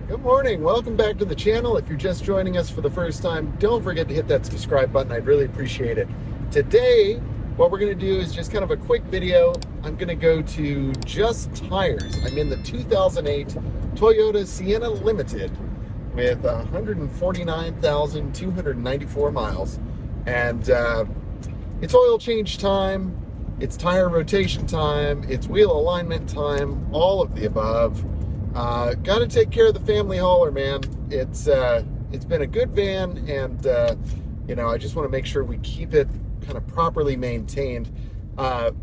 Good morning. Welcome back to the channel. If you're just joining us for the first time, don't forget to hit that subscribe button. I'd really appreciate it. Today, what we're going to do is just kind of a quick video. I'm going to go to Just Tires. I'm in the 2008 Toyota Sienna Limited with 149,294 miles. And it's oil change time, it's tire rotation time, it's wheel alignment time, all of the above. Got to take care of the family hauler, man. It's been a good van, and I just want to make sure we keep it kind of properly maintained.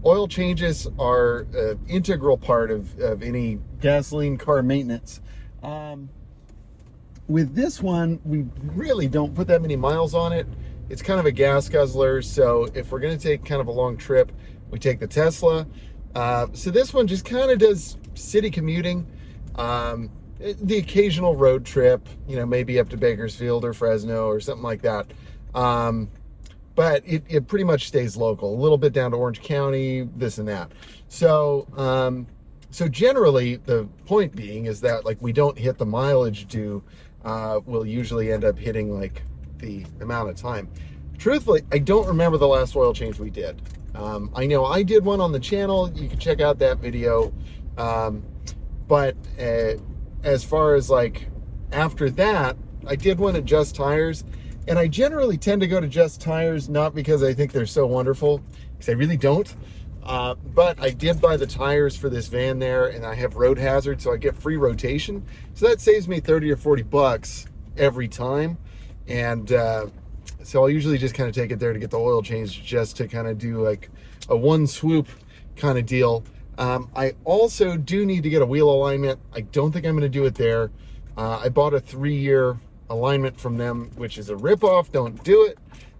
Oil changes are an integral part of any gasoline car maintenance. With this one, we really don't put that many miles on it. It's kind of a gas guzzler, so if we're going to take kind of a long trip, we take the Tesla. So this one just kind of does city commuting. The occasional road trip, maybe up to Bakersfield or Fresno or something like that. But it pretty much stays local, a little bit down to Orange County, this and that. So, so generally the point being is that we don't hit the mileage due. We'll usually end up hitting the amount of time. Truthfully, I don't remember the last oil change we did. I know I did one on the channel. You can check out that video. But as far as after that, I did one at Just Tires, and I generally tend to go to Just Tires, not because I think they're so wonderful, because I really don't. But I did buy the tires for this van there, and I have road hazard, so I get free rotation. So that saves me 30 or 40 bucks every time. And so I'll usually just kind of take it there to get the oil changed, just to kind of do a one swoop kind of deal. I also do need to get a wheel alignment. I don't think I'm going to do it there. I bought a 3-year alignment from them, which is a ripoff. Don't do it.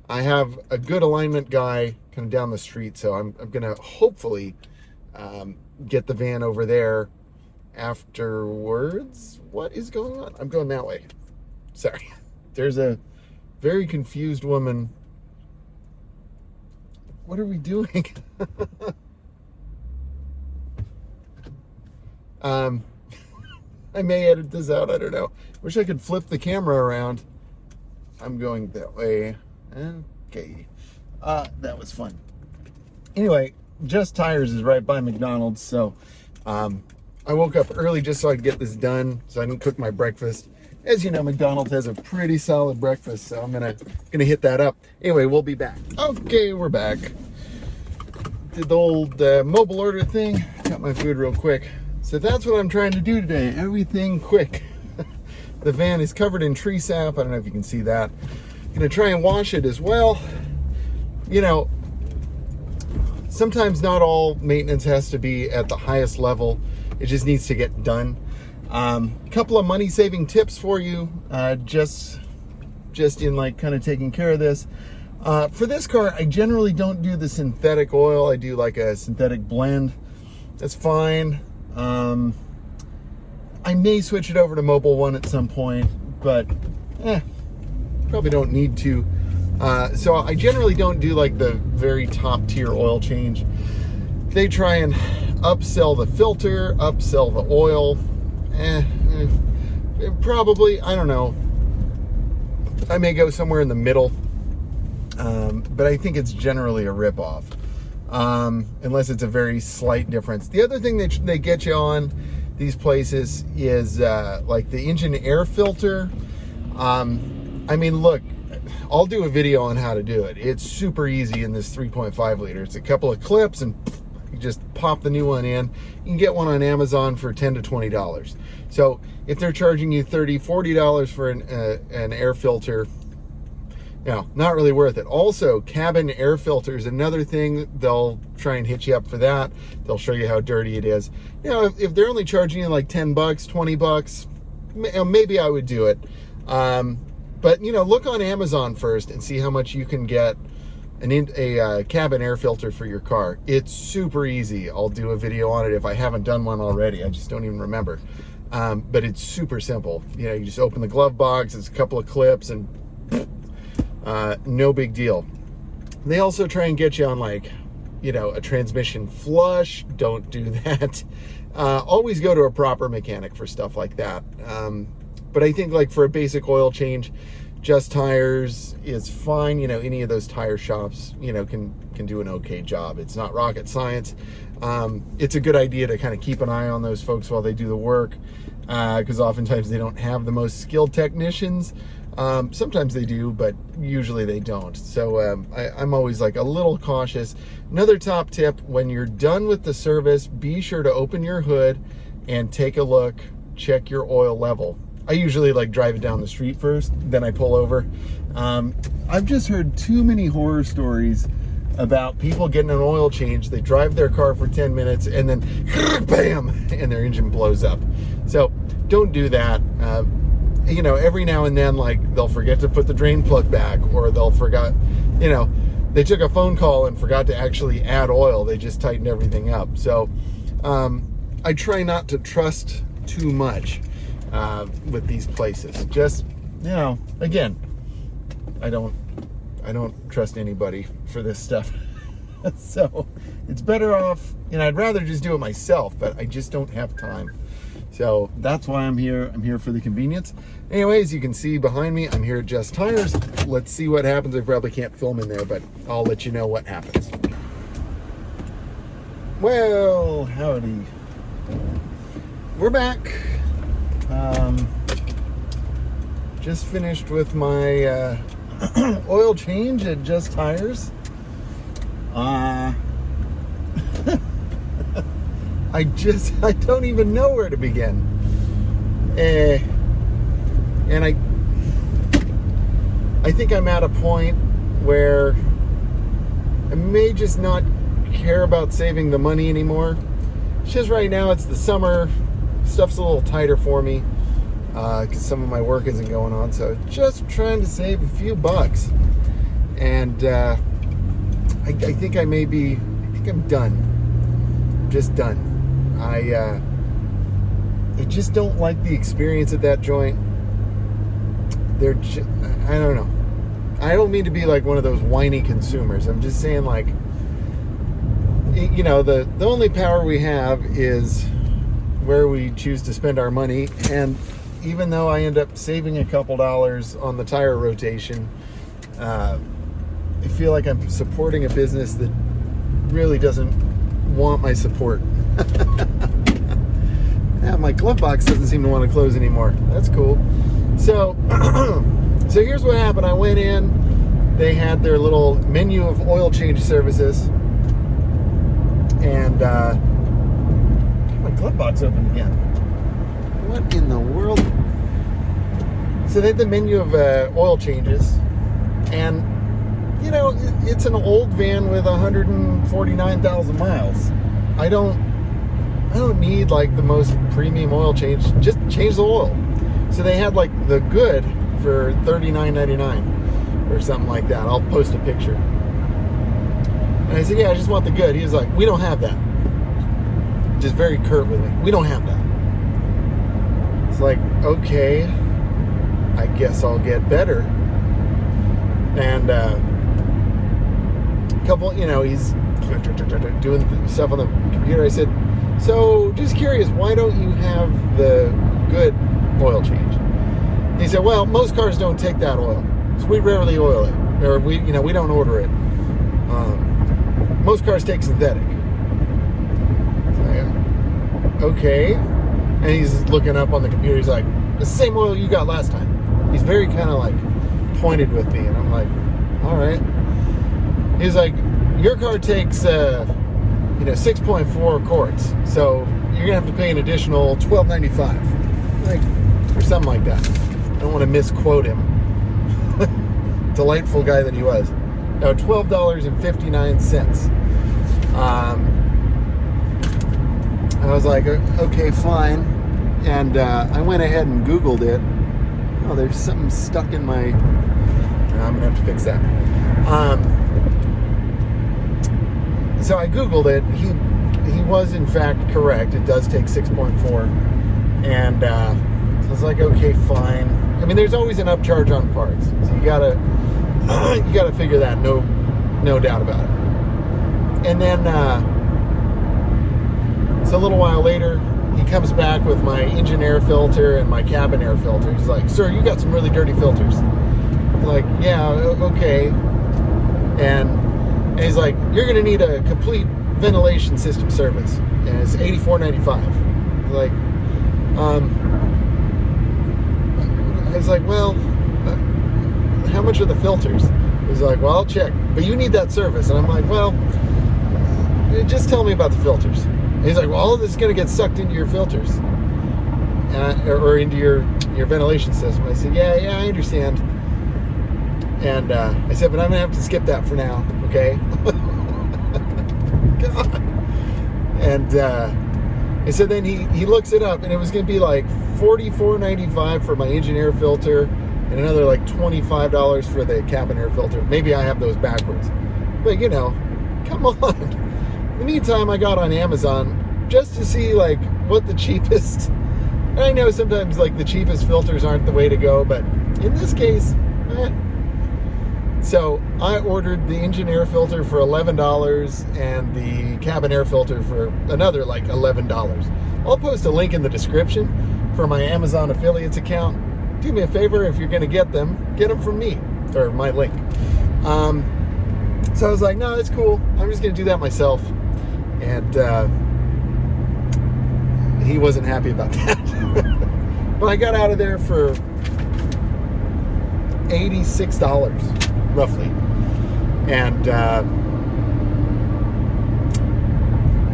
I have a good alignment guy kind of down the street, so I'm going to hopefully get the van over there afterwards. What is going on? I'm going that way. Sorry. There's a very confused woman. What are we doing? I may edit this out, I don't know. Wish I could flip the camera around. I'm going that way. Okay. That was fun. Anyway, Just Tires is right by McDonald's, so I woke up early just so I could get this done, so I didn't cook my breakfast. As you know, McDonald's has a pretty solid breakfast, so I'm gonna hit that up. Anyway, we'll be back. Okay, we're back. Did the old mobile order thing. Got my food real quick. So that's what I'm trying to do today. Everything quick. The van is covered in tree sap. I don't know if you can see that. I'm gonna try and wash it as well. Sometimes not all maintenance has to be at the highest level. It just needs to get done. Couple of money saving tips for you, just in kind of taking care of this. For this car, I generally don't do the synthetic oil. I do a synthetic blend. That's fine. I may switch it over to Mobil 1 at some point, but probably don't need to. So I generally don't do the very top tier oil change. They try and upsell the filter, upsell the oil. Probably, I don't know. I may go somewhere in the middle, but I think it's generally a ripoff. Unless it's a very slight difference. The other thing that they get you on these places is the engine air filter. I mean, look, I'll do a video on how to do it. It's super easy in this 3.5 liter. It's a couple of clips and you just pop the new one in. You can get one on Amazon for $10 to $20. So if they're charging you $30, $40 for an air filter, not really worth it. Also, cabin air filter is another thing. They'll try and hit you up for that. They'll show you how dirty it is. If they're only charging you $10, $20, maybe I would do it. But look on Amazon first and see how much you can get a cabin air filter for your car. It's super easy. I'll do a video on it if I haven't done one already. I just don't even remember. But it's super simple. You just open the glove box. It's a couple of clips and no big deal. They also try and get you on a transmission flush. Don't do that. Always go to a proper mechanic for stuff like that. But I think like for a basic oil change, Just Tires is fine. You know, any of those tire shops, you know, can do an okay job. It's not rocket science. It's a good idea to kind of keep an eye on those folks while they do the work, because oftentimes they don't have the most skilled technicians. Sometimes they do, but usually they don't. So I'm always like a little cautious. Another top tip, when you're done with the service, be sure to open your hood and take a look, check your oil level. I usually like drive it down the street first, then I pull over. I've just heard too many horror stories about people getting an oil change. They drive their car for 10 minutes and then bam, and their engine blows up. So don't do that. You know, every now and then, like, they'll forget to put the drain plug back, or they'll forgot, you know, they took a phone call and forgot to actually add oil. They just tightened everything up. So I try not to trust too much with these places. Just, you know, again, I don't trust anybody for this stuff. So it's better off, you know, I'd rather just do it myself, but I just don't have time. So that's why I'm here. I'm here for the convenience. Anyways, you can see behind me, I'm here at Just Tires. Let's see what happens. I probably can't film in there, but I'll let you know what happens. Well, howdy. We're back. Just finished with my oil change at Just Tires. I don't even know where to begin. And I think I'm at a point where I may just not care about saving the money anymore. It's just right now, it's the summer. Stuff's a little tighter for me because some of my work isn't going on. So just trying to save a few bucks. And I think I'm done. Just done. I just don't like the experience at that joint. I don't know. I don't mean to be like one of those whiny consumers. I'm just saying, like, you know, the only power we have is where we choose to spend our money. And even though I end up saving a couple dollars on the tire rotation, I feel like I'm supporting a business that really doesn't want my support. Yeah, my glove box doesn't seem to want to close anymore. That's cool. So here's what happened. I went in. They had their little menu of oil change services, and my glove box opened again. What in the world? So they had the menu of oil changes, and you know, it's an old van with 149,000 miles. I don't need like the most premium oil change. Just change the oil. So they had like the good for $39.99 or something like that. I'll post a picture. And I said, yeah, I just want the good. He was like, we don't have that. Just very curt with me. We don't have that. It's like, okay, I guess I'll get better. And couple, you know, he's doing stuff on the computer. I said, so just curious, why don't you have the good oil change? He said, well, most cars don't take that oil, so we rarely oil it, or we don't order it. Most cars take synthetic. So, yeah. Okay. And he's looking up on the computer. He's like, the same oil you got last time. He's very kind of like pointed with me, and I'm like, all right. He's like, your car takes 6.4 quarts, so you're gonna have to pay an additional $12.95, like, or something like that. I don't want to misquote him. Delightful guy that he was. No, $12.59. I was like, okay, fine. And I went ahead and Googled it. Oh, there's something stuck in my... I'm gonna have to fix that. So I Googled it. He was in fact correct. It does take 6.4. And I was like, okay, fine. I mean, there's always an upcharge on parts, so you gotta figure that. No doubt about it. And then so a little while later, he comes back with my engine air filter and my cabin air filter. He's like, "Sir, you got some really dirty filters." I'm like, "Yeah, okay." And he's like, "You're going to need a complete ventilation system service, and it's $84.95. Like, I was like, "Well, how much are the filters?" He's like, "Well, I'll check, but you need that service." And I'm like, "Well, just tell me about the filters." And he's like, "Well, all of this is going to get sucked into your filters, or into your ventilation system." I said, yeah, I understand." And I said, "But I'm going to have to skip that for now, okay?" God. And so then he looks it up, and it was going to be like $44.95 for my engine air filter, and another like $25 for the cabin air filter. Maybe I have those backwards, but you know, come on. In the meantime, I got on Amazon just to see like what the cheapest. And I know sometimes like the cheapest filters aren't the way to go, but in this case, So I ordered the engine air filter for $11 and the cabin air filter for another like $11. I'll post a link in the description for my Amazon affiliates account. Do me a favor, if you're going to get them from me, or my link. So I was like, no, that's cool. I'm just going to do that myself. And he wasn't happy about that. But I got out of there for $86, roughly. And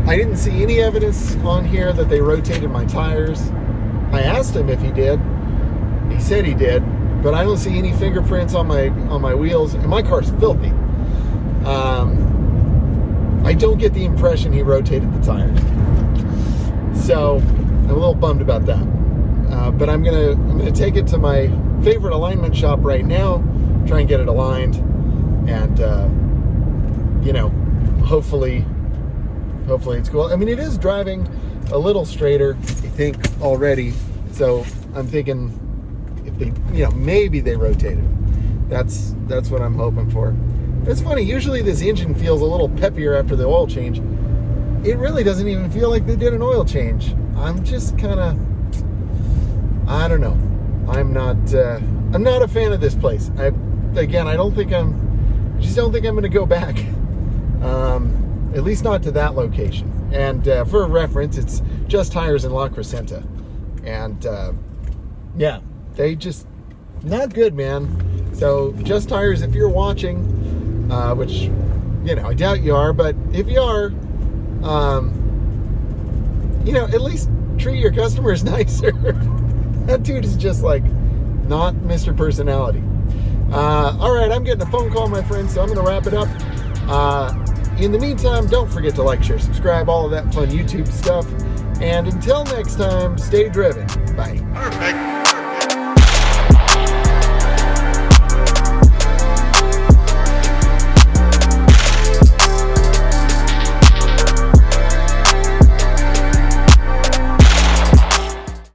I didn't see any evidence on here that they rotated my tires. I asked him if he did. He said he did, but I don't see any fingerprints on my wheels, and my car's filthy. I don't get the impression he rotated the tires, so I'm a little bummed about that. But I'm gonna take it to my favorite alignment shop right now, try and get it aligned, and you know, hopefully it's cool. I mean, it is driving a little straighter, I think, already. So I'm thinking, if they, you know, maybe they rotated. That's what I'm hoping for. It's funny, usually this engine feels a little peppier after the oil change. It really doesn't even feel like they did an oil change. I'm just kind of, I don't know. I'm not a fan of this place. I just don't think I'm going to go back. At least not to that location. And for reference, it's Just Tires in La Crescenta. And yeah, they just, not good, man. So Just Tires, if you're watching, which, you know, I doubt you are, but if you are, you know, at least treat your customers nicer. That dude is just like not Mr. Personality. All right, I'm getting a phone call, my friend, so I'm going to wrap it up. In the meantime, don't forget to like, share, subscribe, all of that fun YouTube stuff. And until next time, stay driven. Bye. Perfect.